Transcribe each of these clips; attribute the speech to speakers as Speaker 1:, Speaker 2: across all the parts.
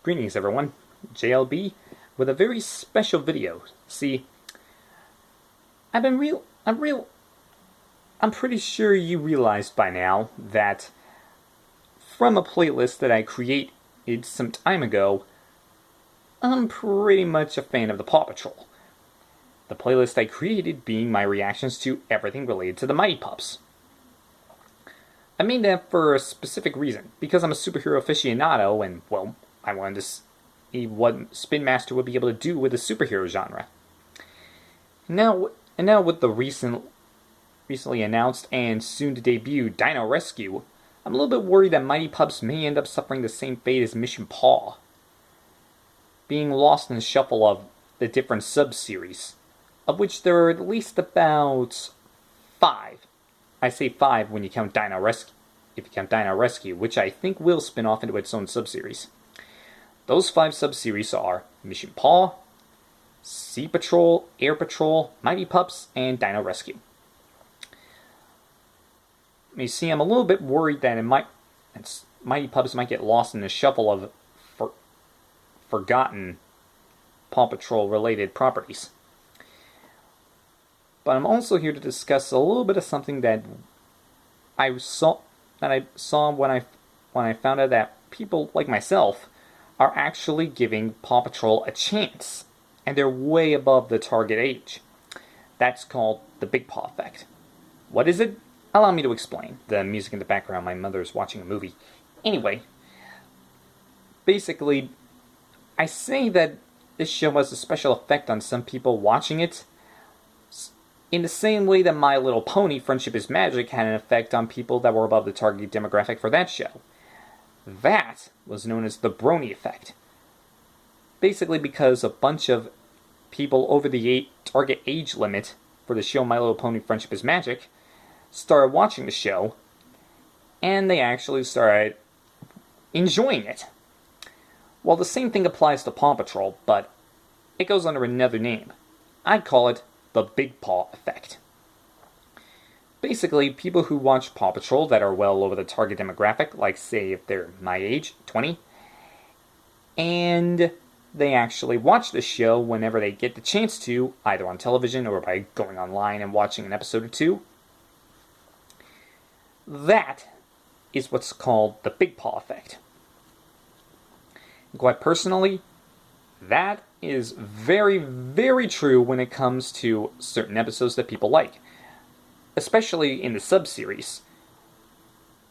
Speaker 1: Greetings everyone, JLB with a very special video. See, I'm pretty sure you realized by now that from a playlist that I created some time ago, I'm pretty much a fan of the Paw Patrol. The playlist I created being my reactions to everything related to the Mighty Pups. I made that for a specific reason, because I'm a superhero aficionado and, well, I wanted to see what Spin Master would be able to do with the superhero genre. Now with the recently announced and soon to debut Dino Rescue, I'm a little bit worried that Mighty Pups may end up suffering the same fate as Mission Paw, being lost in the shuffle of the different sub-series, of which there are at least about 5. I say 5 when you count Dino Rescue, if you count Dino Rescue, which I think will spin off into its own sub-series. Those 5 sub-series are Mission Paw, Sea Patrol, Air Patrol, Mighty Pups, and Dino Rescue. You see, I'm a little bit worried that Mighty Pups might get lost in the shuffle of forgotten Paw Patrol related properties. But I'm also here to discuss a little bit of something that I saw when I found out that people like myself are actually giving Paw Patrol a chance, and they're way above the target age. That's called the Big Paw Effect. What is it? Allow me to explain. The music in the background, my mother's watching a movie. Anyway, basically, I say that this show has a special effect on some people watching it, in the same way that My Little Pony Friendship is Magic had an effect on people that were above the target demographic for that show. That was known as the Brony Effect. Basically because a bunch of people over the target age limit for the show My Little Pony Friendship is Magic started watching the show, and they actually started enjoying it. Well, the same thing applies to Paw Patrol, but it goes under another name. I call it the Big Paw Effect. Basically, people who watch Paw Patrol that are well over the target demographic, like say if they're my age, 20, and they actually watch the show whenever they get the chance to, either on television or by going online and watching an episode or two, that is what's called the Big Paw Effect. Quite personally, that is very, very true when it comes to certain episodes that people like. Especially in the sub-series.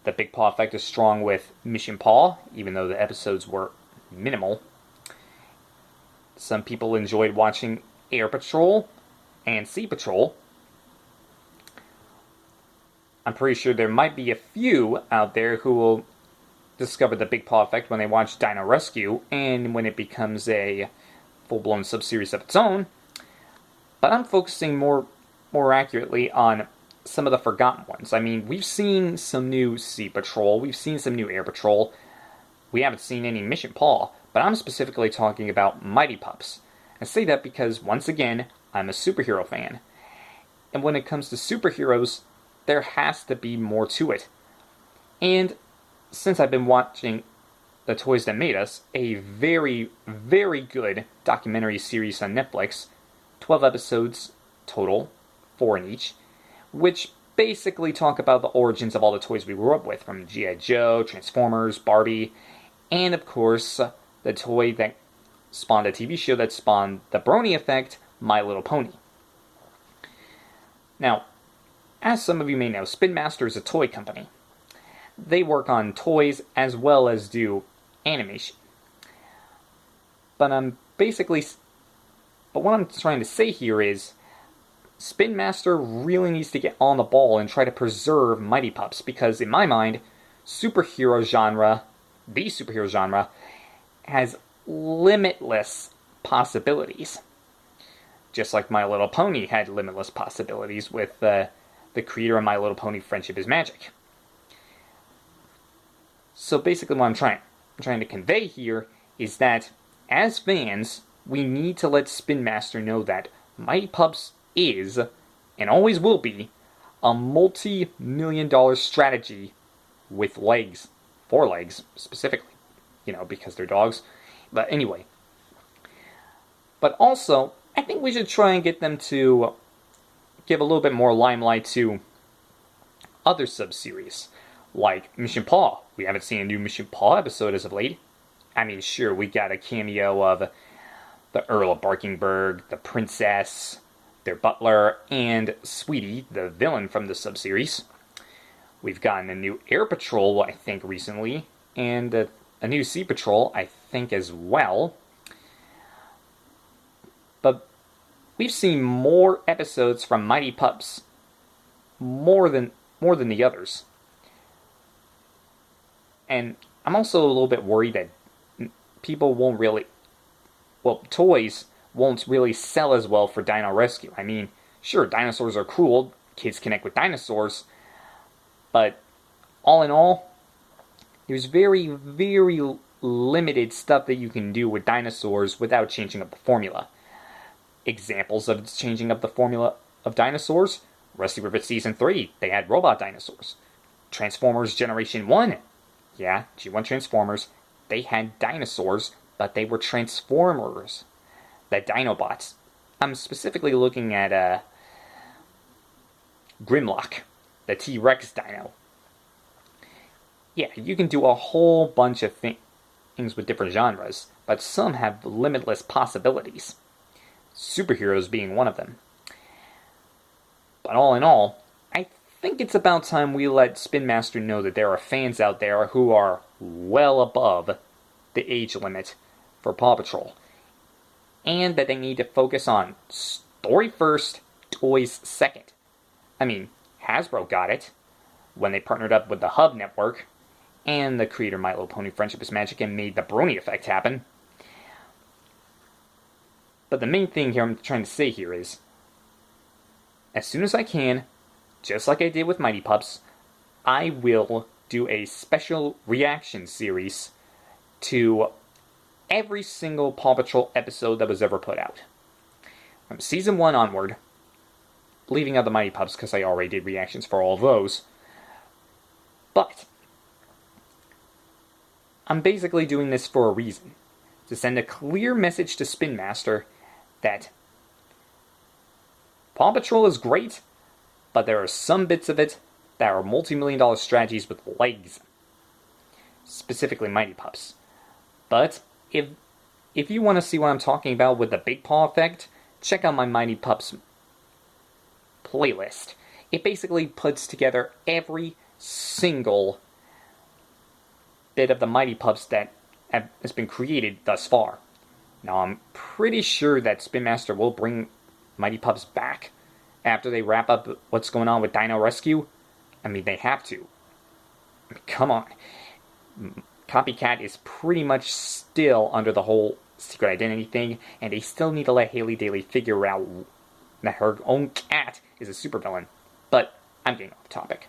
Speaker 1: The Big Paw Effect is strong with Mission Paw, even though the episodes were minimal. Some people enjoyed watching Air Patrol and Sea Patrol. I'm pretty sure there might be a few out there who will discover the Big Paw Effect when they watch Dino Rescue, and when it becomes a full-blown sub-series of its own. But I'm focusing more accurately on some of the forgotten ones. I mean, we've seen some new Sea Patrol, we've seen some new Air Patrol, we haven't seen any Mission Paw, but I'm specifically talking about Mighty Pups. I say that because, once again, I'm a superhero fan. And when it comes to superheroes, there has to be more to it. And since I've been watching The Toys That Made Us, a very, very good documentary series on Netflix, 12 episodes total, 4 in each, which basically talk about the origins of all the toys we grew up with, from G.I. Joe, Transformers, Barbie, and of course, the toy that spawned a TV show that spawned the Brony Effect, My Little Pony. Now, as some of you may know, Spin Master is a toy company. They work on toys as well as do animation. But what I'm trying to say here is, Spin Master really needs to get on the ball and try to preserve Mighty Pups, because in my mind, the superhero genre, has limitless possibilities. Just like My Little Pony had limitless possibilities with the creator of My Little Pony Friendship is Magic. So basically what I'm trying to convey here is that, as fans, we need to let Spin Master know that Mighty Pups is, and always will be, a multi-million-dollar strategy with legs. 4 legs, specifically. Because they're dogs. But anyway. But also, I think we should try and get them to give a little bit more limelight to other sub-series, like Mission Paw. We haven't seen a new Mission Paw episode as of late. I mean, sure, we got a cameo of the Earl of Barkingburg, the Princess, their butler, and Sweetie, the villain from the sub-series. We've gotten a new Air Patrol, I think, recently, and a new Sea Patrol, I think, as well. But we've seen more episodes from Mighty Pups, more than the others. And I'm also a little bit worried that people won't really... Well, toys won't really sell as well for Dino Rescue. I mean, sure, dinosaurs are cool, kids connect with dinosaurs, but all in all, there's very, very limited stuff that you can do with dinosaurs without changing up the formula. Examples of changing up the formula of dinosaurs: Rusty Rivet Season 3, they had robot dinosaurs. Transformers Generation 1, yeah, G1 Transformers, they had dinosaurs, but they were Transformers. The Dinobots. I'm specifically looking at Grimlock, the T-Rex dino. Yeah, you can do a whole bunch of things with different genres, but some have limitless possibilities. Superheroes being one of them. But all in all, I think it's about time we let Spin Master know that there are fans out there who are well above the age limit for Paw Patrol, and that they need to focus on story first, toys second. I mean, Hasbro got it when they partnered up with the Hub Network and the creator My Little Pony Friendship is Magic and made the Brony Effect happen. But the main thing here I'm trying to say here is, as soon as I can, just like I did with Mighty Pups, I will do a special reaction series to every single Paw Patrol episode that was ever put out. From Season 1 onward, leaving out the Mighty Pups because I already did reactions for all of those. But I'm basically doing this for a reason. To send a clear message to Spin Master that Paw Patrol is great, but there are some bits of it that are multi-million-dollar strategies with legs. Specifically Mighty Pups. But if you want to see what I'm talking about with the Big Paw Effect, check out my Mighty Pups playlist. It basically puts together every single bit of the Mighty Pups that has been created thus far. Now, I'm pretty sure that Spin Master will bring Mighty Pups back after they wrap up what's going on with Dino Rescue. I mean, they have to. I mean, come on. Copycat is pretty much still under the whole secret identity thing, and they still need to let Haley Daly figure out that her own cat is a supervillain. But I'm getting off topic.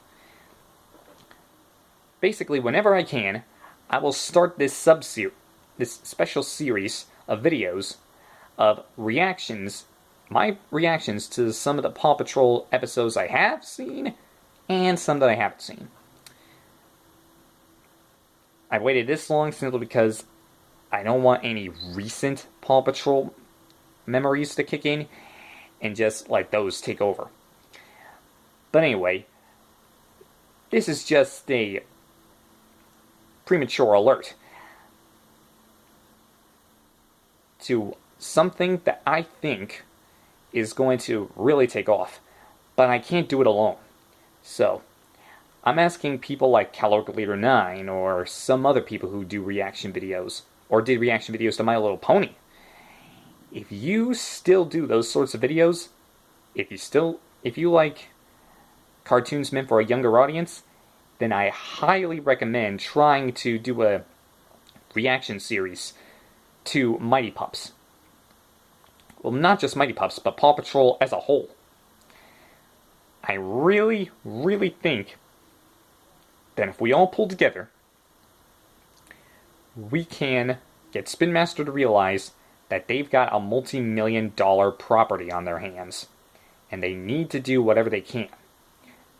Speaker 1: Basically, whenever I can, I will start this this special series of videos of reactions, my reactions to some of the Paw Patrol episodes I have seen, and some that I haven't seen. I waited this long simply because I don't want any recent Paw Patrol memories to kick in and just let those take over. But anyway, this is just a premature alert to something that I think is going to really take off, but I can't do it alone. So, I'm asking people like Calculator 9 or some other people who do reaction videos, or did reaction videos to My Little Pony. If you still do those sorts of videos, if you like cartoons meant for a younger audience, then I highly recommend trying to do a reaction series to Mighty Pups. Well, not just Mighty Pups, but Paw Patrol as a whole. I really, really think that if we all pull together, we can get Spin Master to realize that they've got a multi-million-dollar property on their hands, and they need to do whatever they can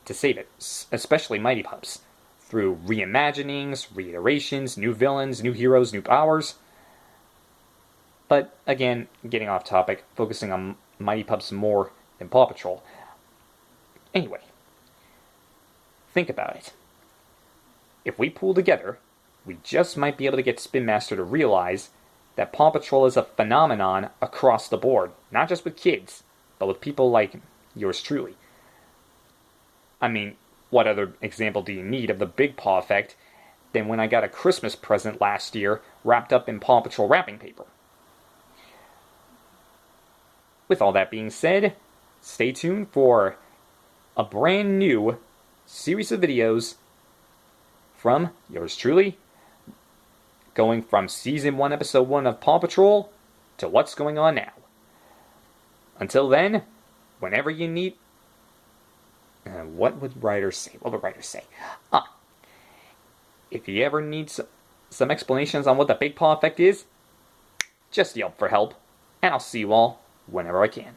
Speaker 1: to save it, especially Mighty Pups, through reimaginings, reiterations, new villains, new heroes, new powers. But again, getting off topic, focusing on Mighty Pups more than Paw Patrol. Anyway, think about it. If we pull together, we just might be able to get Spin Master to realize that Paw Patrol is a phenomenon across the board, not just with kids, but with people like yours truly. I mean, what other example do you need of the Big Paw effect than when I got a Christmas present last year wrapped up in Paw Patrol wrapping paper? With all that being said, stay tuned for a brand new series of videos from yours truly, going from Season 1, Episode 1 of Paw Patrol to what's going on now. Until then, whenever you need... what would writers say? What would writers say? If you ever need some explanations on what the Big Paw effect is, just yelp for help, and I'll see you all whenever I can.